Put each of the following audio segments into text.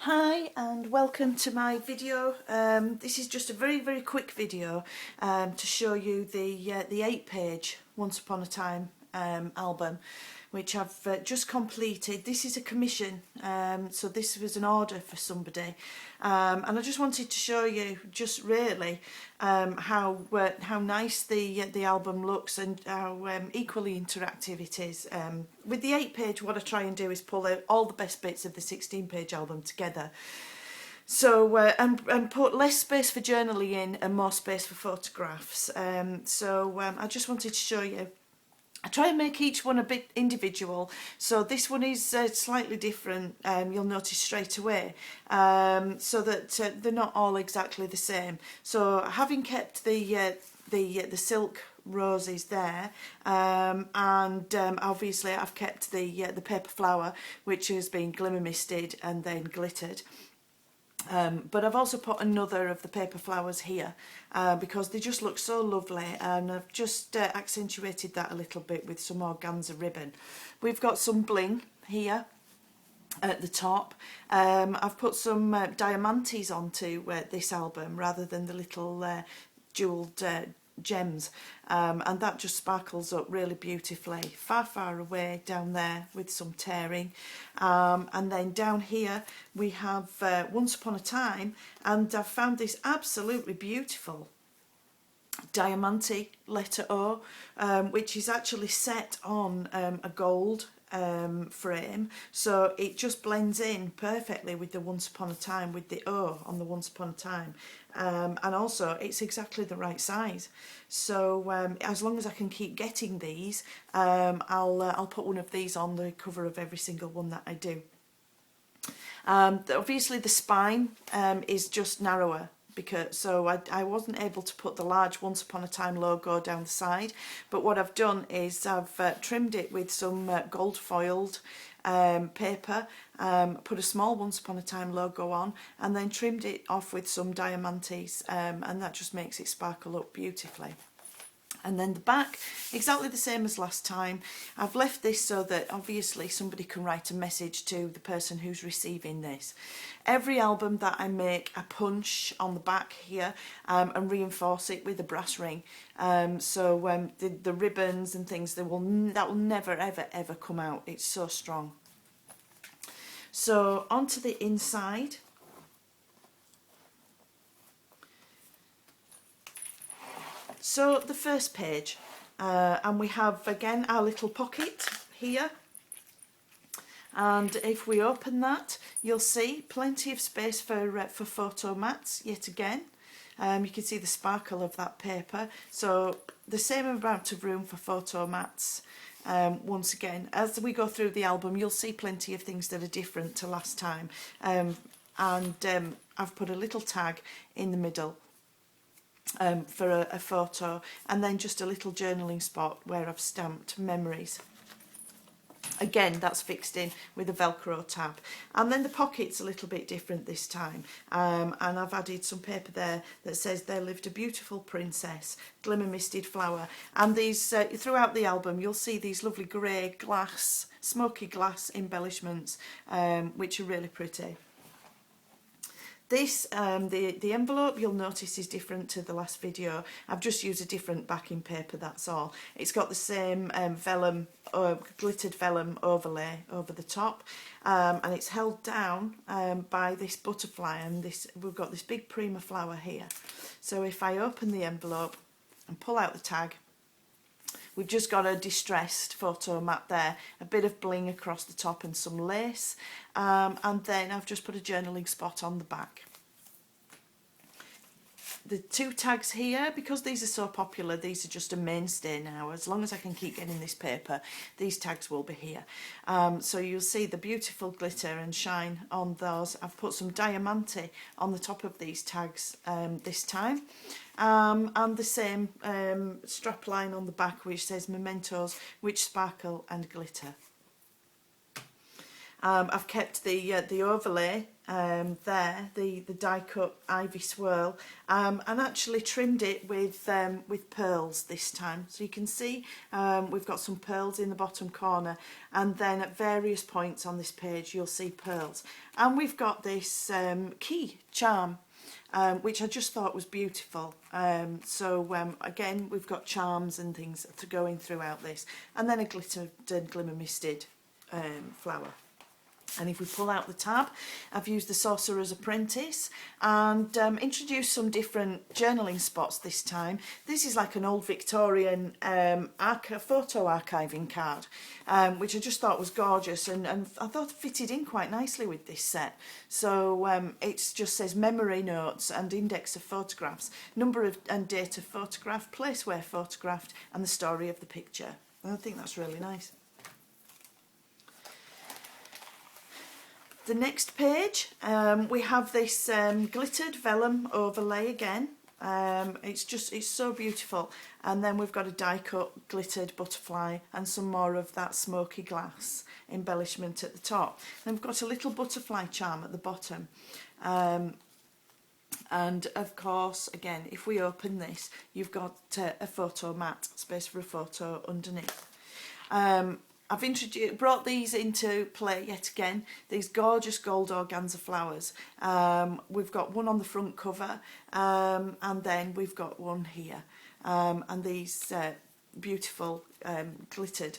Hi and welcome to my video. This is just a very quick video to show you the 8-page Once Upon a Time album, which I've just completed. This is a commission, so this was an order for somebody, and I just wanted to show you just really how nice the album looks and how equally interactive it is. With the 8-page, what I try and do is pull out all the best bits of the 16-page album together. So and put less space for journaling in and more space for photographs. I just wanted to show you. I try and make each one a bit individual, so this one is slightly different, you'll notice straight away, so that they're not all exactly the same. So having kept the silk roses there, and obviously I've kept the paper flower, which has been glimmer misted and then glittered. But I've also put another of the paper flowers here because they just look so lovely, and I've just accentuated that a little bit with some organza ribbon. We've got some bling here at the top. I've put some diamantes onto this album rather than the little jewelled gems, and that just sparkles up really beautifully. Far away down there with some tearing, and then down here we have Once Upon a Time, and I've found this absolutely beautiful diamante letter O, which is actually set on a gold frame, so it just blends in perfectly with the Once Upon a Time, with the O on the Once Upon a Time, and also it's exactly the right size. So as long as I can keep getting these, I'll put one of these on the cover of every single one that I do. Obviously the spine is just narrower, because I wasn't able to put the large Once Upon a Time logo down the side, but what I've done is I've trimmed it with some gold foiled paper, put a small Once Upon a Time logo on, and then trimmed it off with some diamantes, and that just makes it sparkle up beautifully. And then the back, exactly the same as last time. I've left this so that obviously somebody can write a message to the person who's receiving this. Every album that I make, I punch on the back here and reinforce it with a brass ring. The ribbons and things, that will never ever come out. It's so strong. So onto the inside. So the first page, and we have again our little pocket here, and if we open that, you'll see plenty of space for photo mats yet again. You can see the sparkle of that paper, so the same amount of room for photo mats. Once again, as we go through the album, you'll see plenty of things that are different to last time, and I've put a little tag in the middle for a photo, and then just a little journaling spot where I've stamped memories. Again, that's fixed in with a Velcro tab. And then the pocket's a little bit different this time, and I've added some paper there that says "There lived a beautiful princess, glimmer misted flower." And these throughout the album you'll see these lovely grey glass, smoky glass embellishments, which are really pretty. This, the envelope, you'll notice, is different to the last video. I've just used a different backing paper, that's all. It's got the same vellum, glittered vellum overlay over the top, and it's held down by this butterfly, and we've got this big prima flower here. So if I open the envelope and pull out the tag, we've just got a distressed photo mat there, a bit of bling across the top and some lace, and then I've just put a journaling spot on the back. The two tags here, because these are so popular, these are just a mainstay now. As long as I can keep getting this paper, these tags will be here. So you'll see the beautiful glitter and shine on those. I've put some diamante on the top of these tags this time. And the same strap line on the back which says "Mementos which sparkle and glitter." I've kept the overlay there, the die cut ivy swirl, and actually trimmed it with pearls this time. So you can see we've got some pearls in the bottom corner, and then at various points on this page you'll see pearls. And we've got this key charm, which I just thought was beautiful. Again, we've got charms and things going throughout this, and then a glittered and glimmer misted flower. And if we pull out the tab, I've used the Sorcerer's Apprentice and introduced some different journaling spots this time. This is like an old Victorian photo archiving card, which I just thought was gorgeous, and I thought fitted in quite nicely with this set. So it just says memory notes and index of photographs, number of and date of photograph, place where photographed, and the story of the picture. And I think that's really nice. The next page, we have this glittered vellum overlay again. It's so beautiful. And then we've got a die cut glittered butterfly and some more of that smoky glass embellishment at the top. Then we've got a little butterfly charm at the bottom. And of course, again, if we open this, you've got a photo mat, space for a photo underneath. I've brought these into play yet again, these gorgeous gold organza flowers. We've got one on the front cover, and then we've got one here. And these beautiful glittered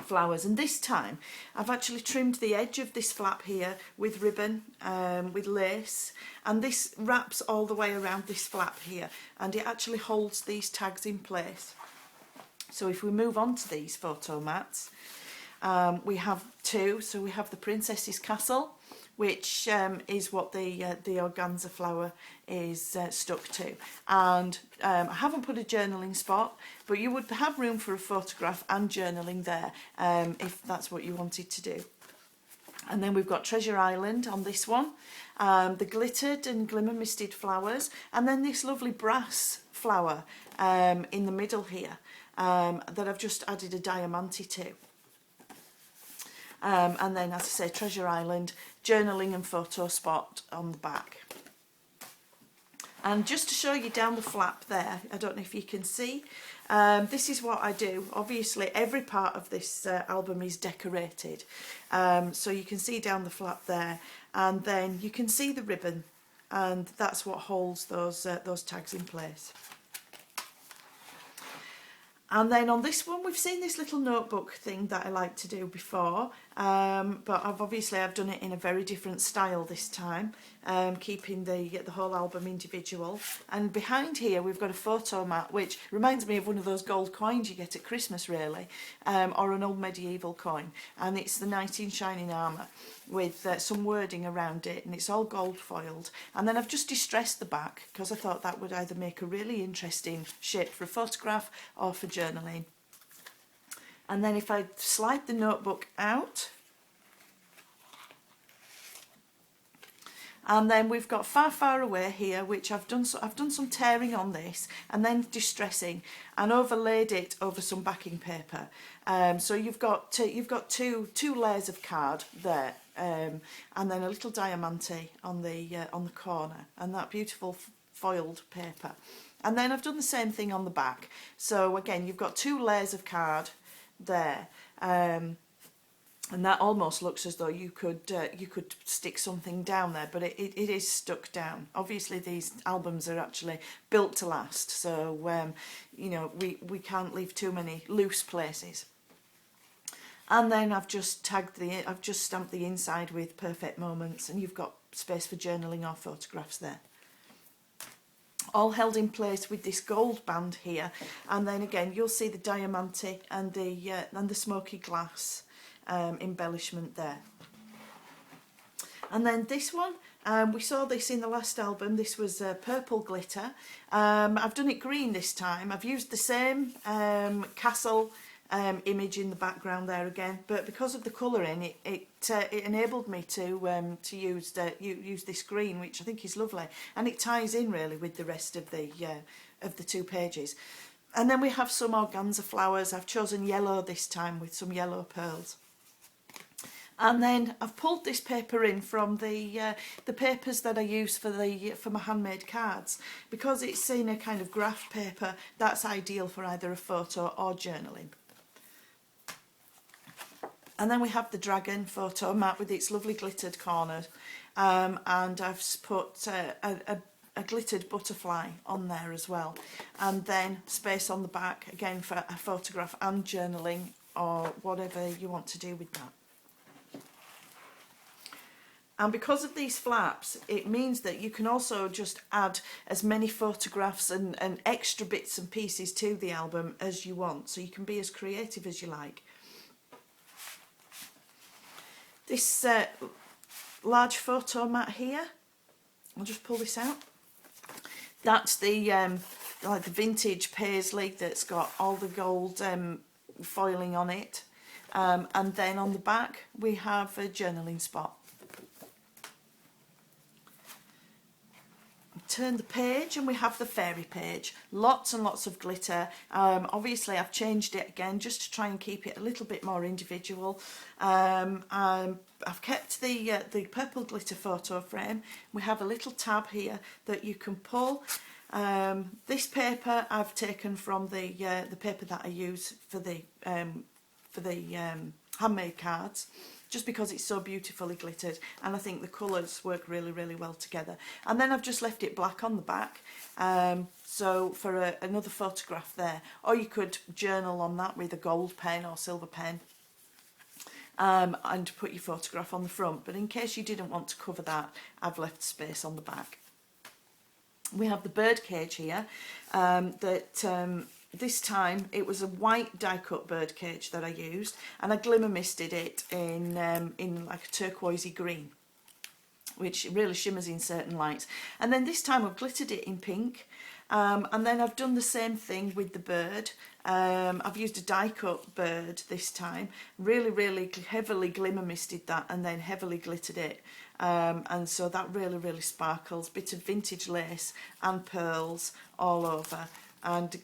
flowers. And this time, I've actually trimmed the edge of this flap here with ribbon, with lace. And this wraps all the way around this flap here. And it actually holds these tags in place. So if we move on to these photo mats, we have two. So we have the Princess's Castle, which is what the organza flower is stuck to. And I haven't put a journaling spot, but you would have room for a photograph and journaling there if that's what you wanted to do. And then we've got Treasure Island on this one, the glittered and glimmer misted flowers, and then this lovely brass flower in the middle here. That I've just added a diamante to. And then, as I say, Treasure Island, journaling and photo spot on the back. And just to show you down the flap there, I don't know if you can see, this is what I do. Obviously, every part of this album is decorated. So you can see down the flap there, and then you can see the ribbon, and that's what holds those tags in place. And then on this one, we've seen this little notebook thing that I like to do before, but I've done it in a very different style this time, keeping the whole album individual. And behind here, we've got a photo mat, which reminds me of one of those gold coins you get at Christmas, really, or an old medieval coin. And it's the knight in shining armour with some wording around it, and it's all gold foiled. And then I've just distressed the back because I thought that would either make a really interesting shape for a photograph or for journaling. And then if I slide the notebook out, and then we've got Far, Far Away here, which I've done some tearing on this and then distressing and overlaid it over some backing paper. So you've got two layers of card there, and then a little diamante on the corner, and that beautiful foiled paper. And then I've done the same thing on the back. So again, you've got two layers of card there, and that almost looks as though you could stick something down there, but it is stuck down. Obviously, these albums are actually built to last, so you know, we can't leave too many loose places. And then I've just stamped the inside with perfect moments, and you've got space for journaling or photographs there. All held in place with this gold band here, and then again you'll see the diamante and the smoky glass embellishment there. And then this one, we saw this in the last album. This was purple glitter. I've done it green this time. I've used the same castle image in the background there again, but because of the colouring, it enabled me to use this green, which I think is lovely, and it ties in really with the rest of the two pages. And then we have some organza flowers. I've chosen yellow this time with some yellow pearls. And then I've pulled this paper in from the papers that I use for my handmade cards. Because it's in a kind of graph paper, that's ideal for either a photo or journaling. And then we have the dragon photo mat with its lovely glittered corners, and I've put a glittered butterfly on there as well, and then space on the back again for a photograph and journaling or whatever you want to do with that. And because of these flaps, it means that you can also just add as many photographs and extra bits and pieces to the album as you want, so you can be as creative as you like. This large photo mat here, I'll just pull this out. That's the like the vintage paisley that's got all the gold foiling on it, and then on the back we have a journaling spot. Turn the page and we have the fairy page. Lots and lots of glitter. Obviously I've changed it again just to try and keep it a little bit more individual. I've kept the purple glitter photo frame. We have a little tab here that you can pull. This paper I've taken from the paper that I use for the handmade cards, just because it's so beautifully glittered, and I think the colours work really, really well together. And then I've just left it black on the back, so for another photograph there, or you could journal on that with a gold pen or silver pen, and put your photograph on the front. But in case you didn't want to cover that, I've left space on the back. We have the birdcage here, this time it was a white die-cut birdcage that I used, and I glimmer misted it in like a turquoisey green, which really shimmers in certain lights. And then this time I've glittered it in pink, and then I've done the same thing with the bird. I've used a die-cut bird this time, really heavily glimmer misted that and then heavily glittered it, and so that really sparkles. Bit of vintage lace and pearls all over. And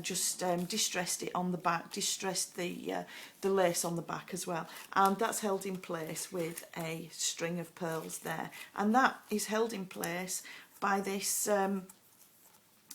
just distressed it on the back, distressed the lace on the back as well, and that's held in place with a string of pearls there, and that is held in place by this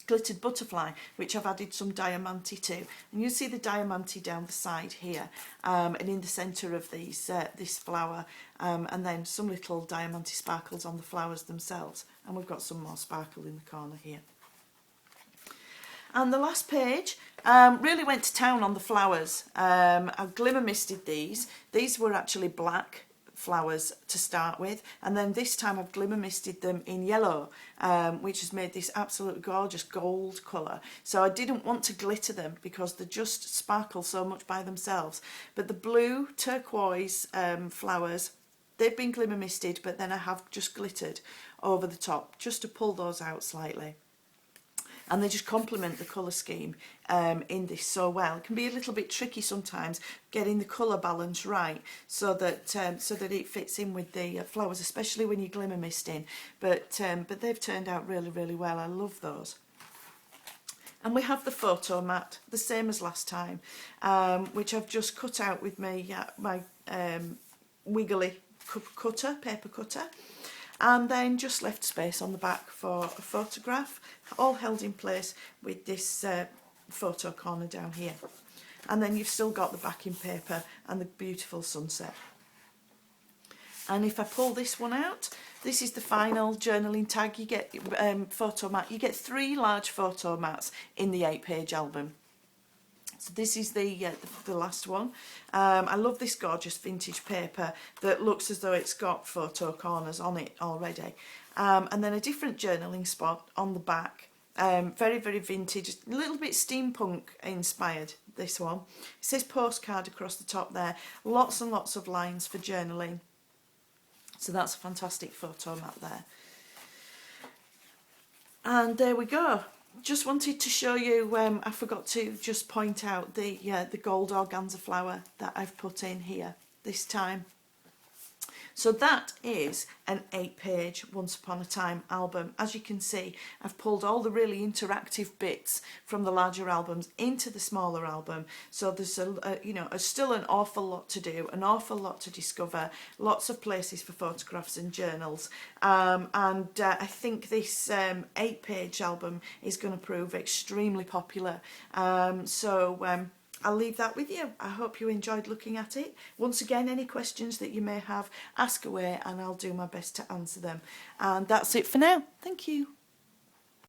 glittered butterfly, which I've added some diamante to, and you see the diamante down the side here, and in the centre of these this flower, and then some little diamante sparkles on the flowers themselves, and we've got some more sparkle in the corner here. And the last page really went to town on the flowers. I glimmer misted these. These were actually black flowers to start with, and then this time I've glimmer misted them in yellow, which has made this absolute gorgeous gold colour. So I didn't want to glitter them because they just sparkle so much by themselves. But the blue turquoise flowers, they've been glimmer misted, but then I have just glittered over the top just to pull those out slightly. And they just complement the colour scheme in this so well. It can be a little bit tricky sometimes getting the colour balance right, so that it fits in with the flowers, especially when you glimmer misting. But they've turned out really well. I love those. And we have the photo mat, the same as last time, which I've just cut out with my wiggly paper cutter. And then just left space on the back for a photograph, all held in place with this photo corner down here. And then you've still got the backing paper and the beautiful sunset. And if I pull this one out, this is the final journaling tag. You get photo mat. You get 3 large photo mats in the 8-page album. So this is the last one. I love this gorgeous vintage paper that looks as though it's got photo corners on it already. And then a different journaling spot on the back. Very vintage, a little bit steampunk inspired, this one. It says postcard across the top there. Lots and lots of lines for journaling. So that's a fantastic photo mat there. And there we go. Just wanted to show you, I forgot to just point out the gold organza flower that I've put in here this time. So that is an 8-page Once Upon a Time album. As you can see, I've pulled all the really interactive bits from the larger albums into the smaller album. So there's still an awful lot to do, an awful lot to discover, lots of places for photographs and journals. I think this 8-page album is going to prove extremely popular. I'll leave that with you. I hope you enjoyed looking at it. Once again, any questions that you may have, ask away and I'll do my best to answer them. And that's it for now. Thank you.